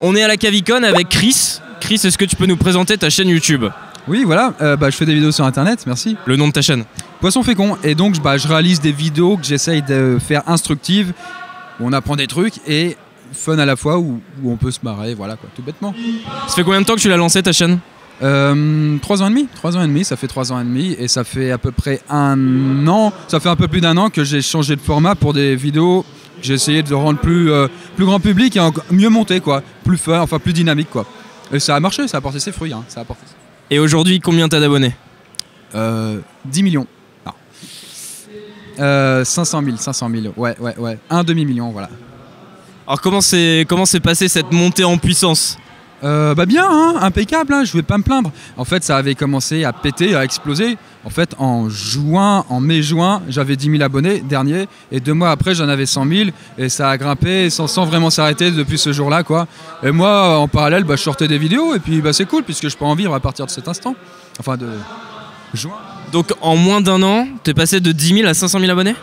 On est à la Cavicon avec Chris. Chris, est-ce que tu peux nous présenter ta chaîne YouTube? Oui, voilà, je fais des vidéos sur internet, merci. Le nom de ta chaîne? Poisson fécond. Et donc, je réalise des vidéos que j'essaye de faire instructives, où on apprend des trucs et fun à la fois, où on peut se marrer, voilà, quoi, tout bêtement. Ça fait combien de temps que tu l'as lancé ta chaîne? 3 ans et demi. 3 ans et demi, ça fait 3 ans et demi. Et ça fait à peu près un an, ça fait un peu plus d'un an que j'ai changé de format pour des vidéos. J'ai essayé de rendre plus grand public et mieux monté, quoi. Plus fun, enfin plus dynamique, quoi. Et ça a marché, ça a porté ses fruits, hein, ça a porté. Et aujourd'hui, combien t'as d'abonnés? 10 millions. Non. 500 000, ouais. Un demi-million, voilà. Alors comment s'est passée cette montée en puissance? Bien, hein, impeccable, hein, je vais pas me plaindre. En fait, ça avait commencé à péter, à exploser. En fait, en mai-juin, j'avais 10 000 abonnés, dernier. Et 2 mois après, j'en avais 100 000. Et ça a grimpé sans vraiment s'arrêter depuis ce jour-là, quoi. Et moi, en parallèle, je sortais des vidéos. Et puis, c'est cool, puisque je peux en vivre à partir de cet instant. Enfin, de juin. Donc, en moins d'un an, t'es passé de 10 000 à 500 000 abonnés?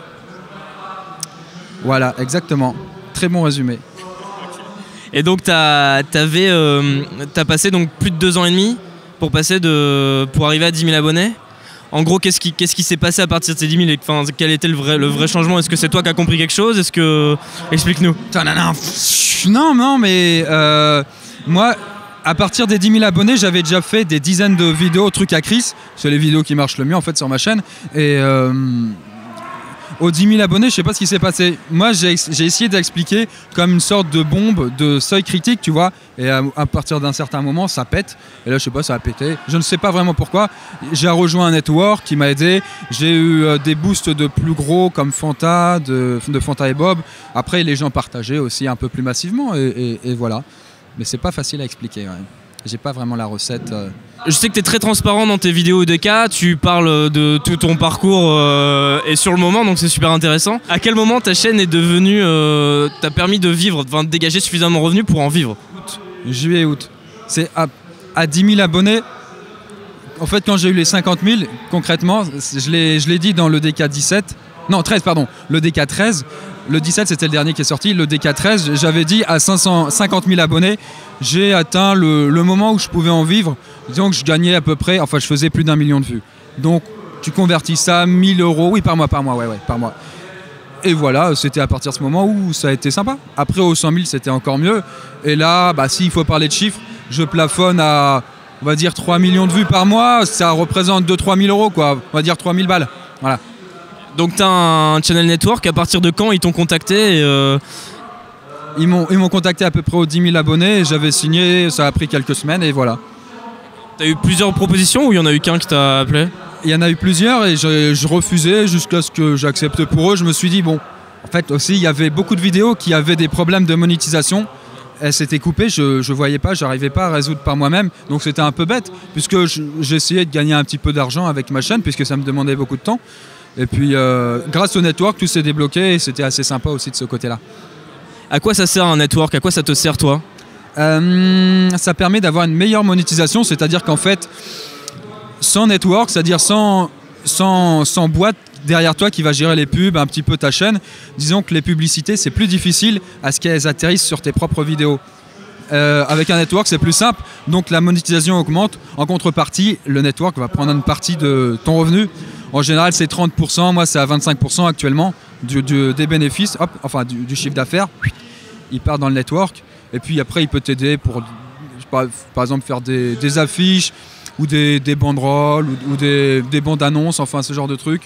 Voilà, exactement. Très bon résumé. Et donc t'as passé donc plus de 2 ans et demi pour arriver à 10 000 abonnés. En gros, qu'est-ce qui s'est passé à partir de ces 10 000 enfin, quel était le vrai changement? Est-ce que c'est toi qui as compris quelque chose? Explique-nous. Non, mais moi, à partir des 10 000 abonnés, j'avais déjà fait des dizaines de vidéos, trucs à Chris. C'est les vidéos qui marchent le mieux en fait sur ma chaîne. Et aux 10 000 abonnés, je sais pas ce qui s'est passé. Moi, j'ai essayé d'expliquer comme une sorte de bombe, de seuil critique, tu vois. Et à partir d'un certain moment, ça pète. Et là, je sais pas, ça a pété. Je ne sais pas vraiment pourquoi. J'ai rejoint un network qui m'a aidé. J'ai eu des boosts de plus gros comme Fanta, de Fanta et Bob. Après, les gens partageaient aussi un peu plus massivement. Et voilà. Mais c'est pas facile à expliquer. Ouais. J'ai pas vraiment la recette. Je sais que tu es très transparent dans tes vidéos EDK, tu parles de tout ton parcours et sur le moment, donc c'est super intéressant. À quel moment ta chaîne est devenue, t'a permis de vivre, de dégager suffisamment de revenus pour en vivre? Juillet, août. C'est à 10 000 abonnés. En fait, quand j'ai eu les 50 000, concrètement, je l'ai dit dans le DK 17. Non, 13, pardon. Le DK 13. Le 17, c'était le dernier qui est sorti. Le DK 13, j'avais dit à 550 000 abonnets, j'ai atteint le moment où je pouvais en vivre. Disons que je gagnais à peu près, enfin, je faisais plus d'1 million de vues. Donc, tu convertis ça, 1 000 €, oui, par mois, ouais, par mois. Et voilà, c'était à partir de ce moment où ça a été sympa. Après, aux 100 000, c'était encore mieux. Et là, s'il faut parler de chiffres, je plafonne à, on va dire, 3 millions de vues par mois. Ça représente 2 000 à 3 000 €, quoi. On va dire 3 000 balles. Voilà. Donc tu as un channel network, à partir de quand ils t'ont contacté Ils m'ont contacté à peu près aux 10 000 abonnés, j'avais signé, ça a pris quelques semaines et voilà. Tu as eu plusieurs propositions ou il y en a eu qu'un qui t'a appelé? Il y en a eu plusieurs et je refusais jusqu'à ce que j'accepte pour eux. Je me suis dit, bon, en fait aussi il y avait beaucoup de vidéos qui avaient des problèmes de monétisation. Elles s'étaient coupées, je voyais pas, j'arrivais pas à résoudre par moi-même. Donc c'était un peu bête puisque j'essayais de gagner un petit peu d'argent avec ma chaîne puisque ça me demandait beaucoup de temps. Et puis, grâce au network, tout s'est débloqué et c'était assez sympa aussi de ce côté-là. À quoi ça sert un network? À quoi ça te sert, toi? Ça permet d'avoir une meilleure monétisation, c'est-à-dire qu'en fait, sans network, c'est-à-dire sans boîte derrière toi qui va gérer les pubs, un petit peu ta chaîne, disons que les publicités, c'est plus difficile à ce qu'elles atterrissent sur tes propres vidéos. Avec un network, c'est plus simple, donc la monétisation augmente. En contrepartie, le network va prendre une partie de ton revenu. En général, c'est 30%, moi c'est à 25% actuellement des bénéfices, enfin du chiffre d'affaires. Il part dans le network et puis après il peut t'aider pour, par exemple, faire des affiches ou des banderoles ou des bandes annonces, enfin ce genre de trucs,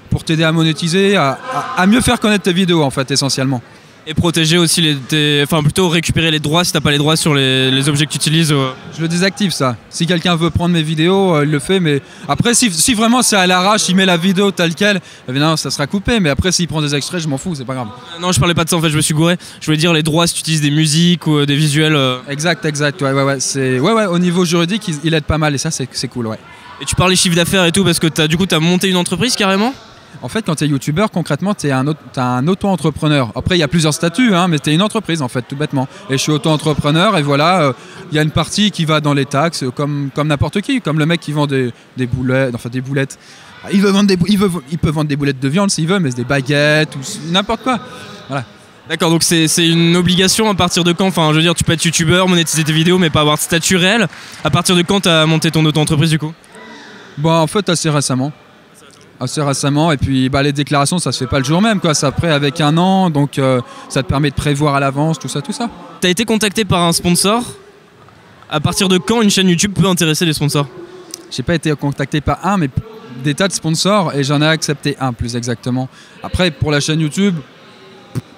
pour t'aider à monétiser, à mieux faire connaître tes vidéos en fait essentiellement. Et protéger aussi enfin plutôt récupérer les droits si t'as pas les droits sur les objets que tu utilises. Je le désactive ça. Si quelqu'un veut prendre mes vidéos, il le fait. Mais après, si vraiment c'est à l'arrache, il met la vidéo telle quelle, évidemment ça sera coupé. Mais après, s'il prend des extraits, je m'en fous, c'est pas grave. Non, je parlais pas de ça en fait, je me suis gouré. Je voulais dire les droits si tu utilises des musiques ou des visuels. Exact. Ouais. Au niveau juridique, il aide pas mal et ça, c'est cool, ouais. Et tu parles des chiffres d'affaires et tout parce que t'as monté une entreprise carrément? En fait, quand tu es youtubeur, concrètement, tu es un auto-entrepreneur. Après, il y a plusieurs statuts, hein, mais tu es une entreprise, en fait, tout bêtement. Et je suis auto-entrepreneur, et voilà, y a une partie qui va dans les taxes, comme n'importe qui, comme le mec qui vend des boulettes, enfin des boulettes. Il peut vendre des boulettes de viande s'il veut, mais c'est des baguettes ou n'importe quoi. Voilà. D'accord, donc c'est une obligation à partir de quand? Enfin, je veux dire, tu peux être youtubeur, monétiser tes vidéos, mais pas avoir de statut réel. À partir de quand tu as monté ton auto-entreprise du coup? Bah, en fait, assez récemment. Assez récemment, et puis bah, les déclarations, ça se fait pas le jour même, quoi. Ça après avec un an, donc ça te permet de prévoir à l'avance, tout ça, tout ça. T'as été contacté par un sponsor. À partir de quand une chaîne YouTube peut intéresser les sponsors? J'ai pas été contacté par un, mais des tas de sponsors, et j'en ai accepté un, plus exactement. Après, pour la chaîne YouTube,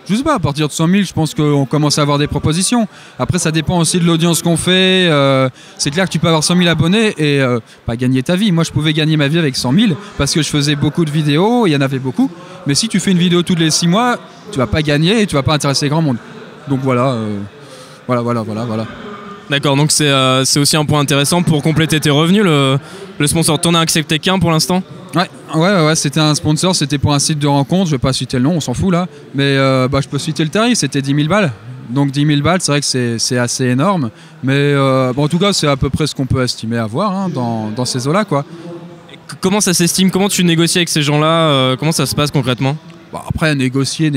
je sais pas, à partir de 100 000, je pense qu'on commence à avoir des propositions. Après, ça dépend aussi de l'audience qu'on fait. C'est clair que tu peux avoir 100 000 abonnés et pas gagner ta vie. Moi, je pouvais gagner ma vie avec 100 000 parce que je faisais beaucoup de vidéos, il y en avait beaucoup. Mais si tu fais une vidéo tous les 6 mois, tu vas pas gagner et tu vas pas intéresser grand monde. Donc voilà. D'accord, donc c'est aussi un point intéressant pour compléter tes revenus, le sponsor. T'en as accepté qu'un pour l'instant? Ouais, c'était un sponsor, c'était pour un site de rencontre, je vais pas citer le nom, on s'en fout là, mais je peux citer le tarif, c'était 10 000 balles. Donc 10 000 balles, c'est vrai que c'est assez énorme, mais en tout cas, c'est à peu près ce qu'on peut estimer avoir hein, dans ces eaux-là, quoi. Comment ça s'estime? Comment tu négocies avec ces gens-là? Comment ça se passe concrètement? Bon, après, négocier,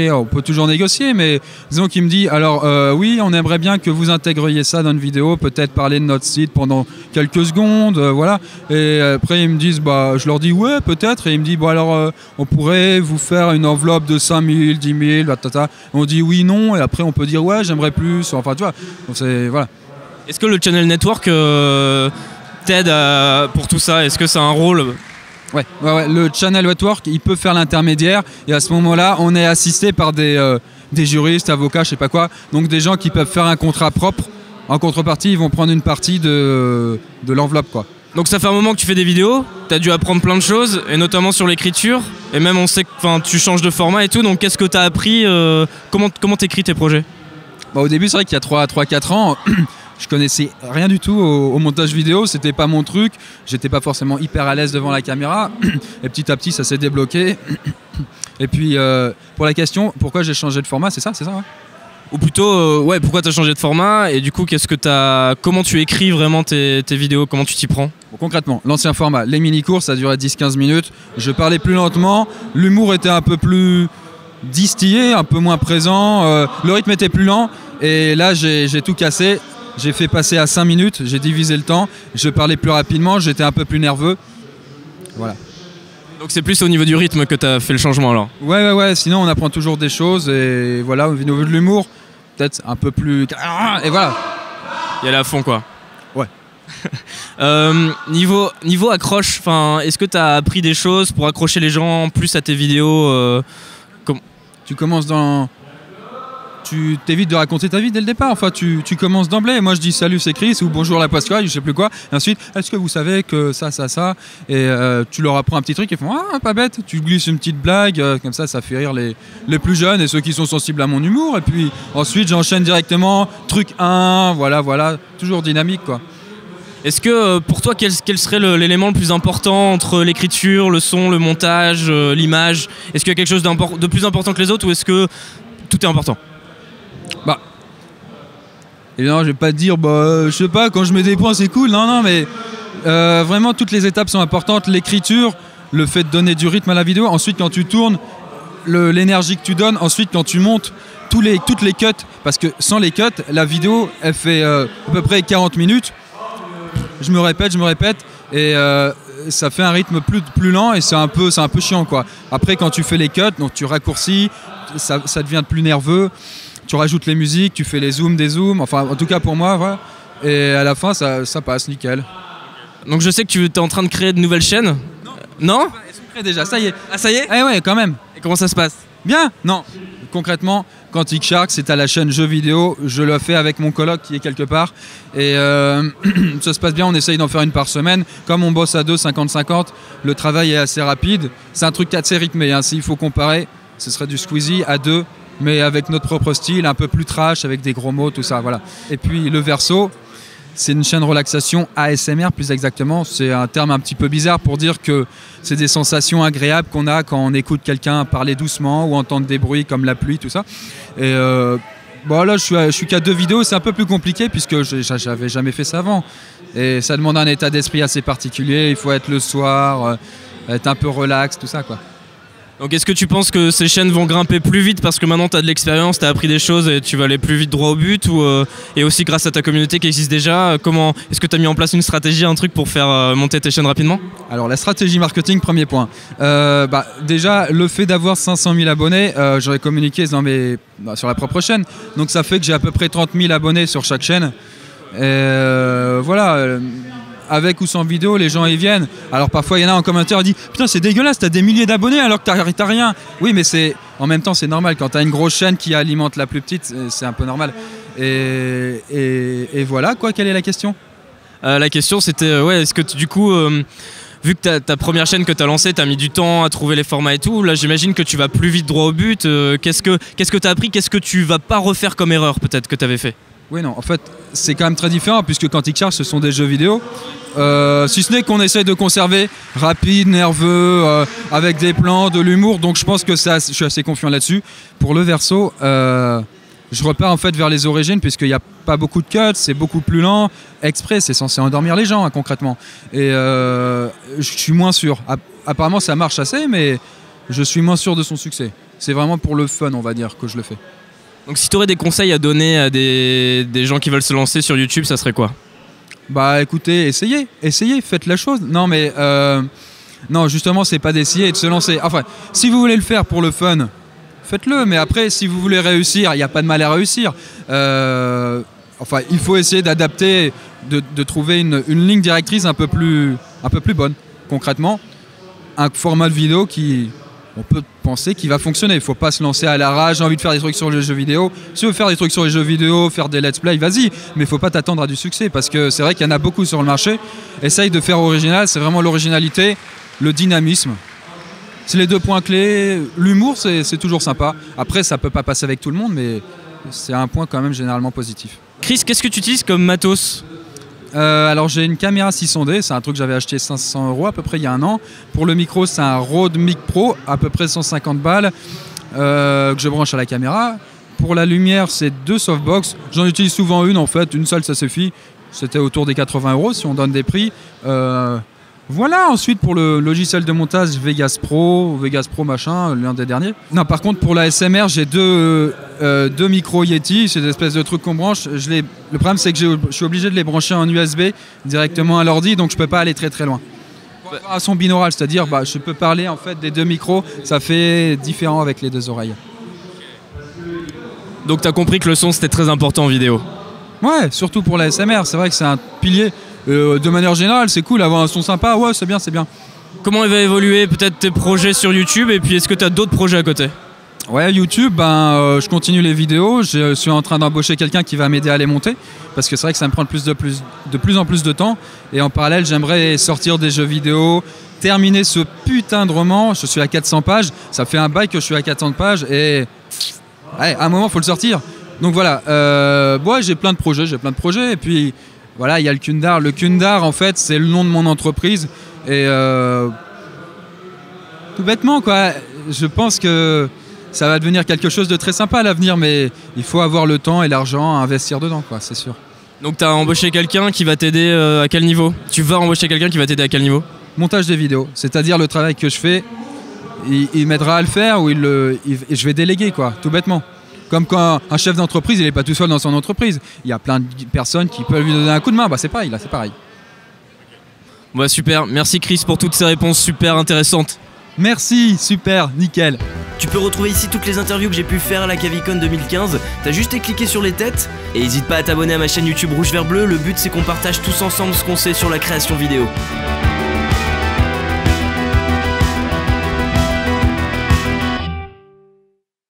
on peut toujours négocier, mais disons qu'il me dit, alors oui, on aimerait bien que vous intégriez ça dans une vidéo, peut-être parler de notre site pendant quelques secondes, voilà. Et après, ils me disent, je leur dis, ouais, peut-être, et ils me disent, alors, on pourrait vous faire une enveloppe de 5 000, 10 000, On dit oui, non, et après, on peut dire, ouais, j'aimerais plus, enfin, tu vois, voilà. Est-ce que le Channel Network t'aide pour tout ça? Est-ce que c'est un rôle? Ouais, le Channel Network, il peut faire l'intermédiaire et à ce moment-là, on est assisté par des juristes, avocats, je sais pas quoi, donc des gens qui peuvent faire un contrat propre. En contrepartie, ils vont prendre une partie de l'enveloppe, quoi. Donc ça fait un moment que tu fais des vidéos, tu as dû apprendre plein de choses, et notamment sur l'écriture, et même on sait que tu changes de format et tout, donc qu'est-ce que tu as appris? Comment t'écris tes projets? Au début, c'est vrai qu'il y a 3-4 ans, je connaissais rien du tout au montage vidéo, c'était pas mon truc, j'étais pas forcément hyper à l'aise devant la caméra, et petit à petit ça s'est débloqué. Et puis pour la question, pourquoi j'ai changé de format, c'est ça ouais. Ou plutôt, pourquoi tu as changé de format, et du coup comment tu écris vraiment tes vidéos, comment tu t'y prends? Bon, concrètement, l'ancien format, les mini-cours, ça durait 10-15 minutes, je parlais plus lentement, l'humour était un peu plus distillé, un peu moins présent, le rythme était plus lent, et là j'ai tout cassé. J'ai fait passer à 5 minutes, j'ai divisé le temps, je parlais plus rapidement, j'étais un peu plus nerveux. Voilà. Donc c'est plus au niveau du rythme que tu as fait le changement alors? Ouais, sinon on apprend toujours des choses et voilà, au niveau de l'humour, peut-être un peu plus... Et voilà. Il y a la fond quoi. Ouais. Niveau accroche, est-ce que tu as appris des choses pour accrocher les gens plus à tes vidéos Tu commences dans... Tu t'évites de raconter ta vie dès le départ, enfin tu commences d'emblée. Moi je dis salut c'est Chris ou bonjour la Pasquale, je sais plus quoi. Et ensuite, est-ce que vous savez que ça. Et tu leur apprends un petit truc, ils font ah pas bête. Tu glisses une petite blague, comme ça fait rire les plus jeunes et ceux qui sont sensibles à mon humour. Et puis ensuite j'enchaîne directement, truc 1, voilà, toujours dynamique quoi. Est-ce que pour toi quel serait l'élément le plus important entre l'écriture, le son, le montage, l'image? Est-ce qu'il y a quelque chose de plus important que les autres ou est-ce que tout est important? Évidemment, je vais pas te dire, je sais pas, quand je mets des points, c'est cool. Non, mais vraiment, toutes les étapes sont importantes. L'écriture, le fait de donner du rythme à la vidéo. Ensuite, quand tu tournes, l'énergie que tu donnes. Ensuite, quand tu montes, toutes les cuts. Parce que sans les cuts, la vidéo, elle fait à peu près 40 minutes. Je me répète. Et ça fait un rythme plus lent et c'est un peu chiant, quoi. Après, quand tu fais les cuts, donc tu raccourcis, ça devient plus nerveux. Tu rajoutes les musiques, tu fais les zooms, des zooms, enfin en tout cas pour moi, voilà. Et à la fin ça passe nickel. Donc je sais que tu es en train de créer de nouvelles chaînes. Non? Elles sont créées déjà, ça y est. Ah ça y est? Eh ouais, quand même. Et comment ça se passe? Bien. Non. Concrètement, Quantic Shark, c'est à la chaîne Jeux Vidéo, je le fais avec mon coloc qui est quelque part. Et ça se passe bien, on essaye d'en faire une par semaine. Comme on bosse à 2, 50-50, le travail est assez rapide. C'est un truc assez rythmé, hein. S'il faut comparer, ce serait du Squeezie à 2. Mais avec notre propre style, un peu plus trash, avec des gros mots, tout ça, voilà. Et puis le Verso, c'est une chaîne relaxation ASMR, plus exactement. C'est un terme un petit peu bizarre pour dire que c'est des sensations agréables qu'on a quand on écoute quelqu'un parler doucement ou entendre des bruits comme la pluie, tout ça. Et là, je suis qu'à 2 vidéos, c'est un peu plus compliqué puisque j'avais jamais fait ça avant. Et ça demande un état d'esprit assez particulier, il faut être le soir, être un peu relax, tout ça, quoi. Donc est-ce que tu penses que ces chaînes vont grimper plus vite parce que maintenant tu as de l'expérience, tu as appris des choses et tu vas aller plus vite droit au but et aussi grâce à ta communauté qui existe déjà, est-ce que tu as mis en place une stratégie, un truc pour faire monter tes chaînes rapidement? Alors la stratégie marketing, premier point. Déjà, le fait d'avoir 500 000 abonnés, j'aurais communiqué sur la propre chaîne. Donc ça fait que j'ai à peu près 30 000 abonnés sur chaque chaîne. Voilà. Avec ou sans vidéo, les gens y viennent. Alors parfois il y en a en commentaire qui dit putain c'est dégueulasse, t'as des milliers d'abonnés alors que t'as rien. Oui mais en même temps c'est normal, quand t'as une grosse chaîne qui alimente la plus petite, c'est un peu normal. Et voilà quoi, quelle est la question? La question c'était est-ce que du coup vu que ta première chaîne que tu as lancée, tu as mis du temps à trouver les formats et tout, là j'imagine que tu vas plus vite droit au but. Qu'est-ce que tu as appris? Qu'est-ce que tu vas pas refaire comme erreur peut-être que tu avais fait? Oui, non, en fait, c'est quand même très différent puisque Quantic Charge, ce sont des jeux vidéo. Si ce n'est qu'on essaye de conserver rapide, nerveux, avec des plans, de l'humour. Donc je pense que je suis assez confiant là-dessus. Pour le verso, je repars en fait vers les origines puisqu'il n'y a pas beaucoup de cuts, c'est beaucoup plus lent. Exprès, c'est censé endormir les gens hein, concrètement. Et je suis moins sûr. Apparemment, ça marche assez, mais je suis moins sûr de son succès. C'est vraiment pour le fun, on va dire, que je le fais. Donc si tu aurais des conseils à donner à des gens qui veulent se lancer sur YouTube, ça serait quoi? Bah écoutez, essayez, faites la chose. Non mais non justement c'est pas d'essayer et de se lancer. Enfin, si vous voulez le faire pour le fun, faites-le. Mais après, si vous voulez réussir, il n'y a pas de mal à réussir. Enfin, il faut essayer d'adapter, de trouver une ligne directrice un peu plus bonne. Concrètement, un format de vidéo on peut penser qu'il va fonctionner. Il ne faut pas se lancer à l'arrache, j'ai envie de faire des trucs sur les jeux vidéo. Si tu veux faire des trucs sur les jeux vidéo, faire des let's play, vas-y. Mais il ne faut pas t'attendre à du succès parce que c'est vrai qu'il y en a beaucoup sur le marché. Essaye de faire original, c'est vraiment l'originalité, le dynamisme. C'est les deux points clés. L'humour, c'est toujours sympa. Après, ça ne peut pas passer avec tout le monde, mais c'est un point quand même généralement positif. Chris, qu'est-ce que tu utilises comme matos? Alors j'ai une caméra 600D, c'est un truc que j'avais acheté 500 € à peu près il y a un an. Pour le micro, c'est un Rode Mic Pro, à peu près 150 balles, que je branche à la caméra. Pour la lumière, c'est 2 softbox. J'en utilise souvent une en fait, une seule ça suffit. C'était autour des 80 € si on donne des prix. Voilà, ensuite pour le logiciel de montage Vegas Pro machin, l'un des derniers. Non, par contre pour la SMR, j'ai deux micros Yeti, c'est des espèces de trucs qu'on branche. Le problème c'est que je suis obligé de les brancher en USB directement à l'ordi, donc je peux pas aller très très loin. Un son binaural, c'est-à-dire je peux parler en fait des deux micros, ça fait différent avec les deux oreilles. Donc tu as compris que le son c'était très important en vidéo? Ouais, surtout pour la SMR, c'est vrai que c'est un pilier. De manière générale, c'est cool, avoir un son sympa, ouais, c'est bien, c'est bien. Comment il va évoluer peut-être tes projets sur YouTube et puis est-ce que tu as d'autres projets à côté? Ouais, YouTube, je continue les vidéos, je suis en train d'embaucher quelqu'un qui va m'aider à les monter parce que c'est vrai que ça me prend de plus en plus de temps et en parallèle, j'aimerais sortir des jeux vidéo, terminer ce putain de roman, je suis à 400 pages, ça fait un bail que je suis à 400 pages et ouais, à un moment, il faut le sortir. Donc voilà, ouais, j'ai plein de projets et puis voilà, il y a le Kundar. Le Kundar, en fait, c'est le nom de mon entreprise. Et tout bêtement, quoi, je pense que ça va devenir quelque chose de très sympa à l'avenir, mais il faut avoir le temps et l'argent à investir dedans, quoi, c'est sûr. Donc tu as embauché quelqu'un qui va t'aider à quel niveau? Tu vas embaucher quelqu'un qui va t'aider à quel niveau? Montage des vidéos, c'est-à-dire le travail que je fais, il m'aidera à le faire ou je vais déléguer, quoi, tout bêtement. Comme quand un chef d'entreprise, il n'est pas tout seul dans son entreprise. Il y a plein de personnes qui peuvent lui donner un coup de main. C'est pareil, là, c'est pareil. Bah super, merci Chris pour toutes ces réponses super intéressantes. Merci, super, nickel. Tu peux retrouver ici toutes les interviews que j'ai pu faire à la Cavicon 2015. T'as juste à cliquer sur les têtes. Et n'hésite pas à t'abonner à ma chaîne YouTube Rouge Vert Bleu. Le but c'est qu'on partage tous ensemble ce qu'on sait sur la création vidéo.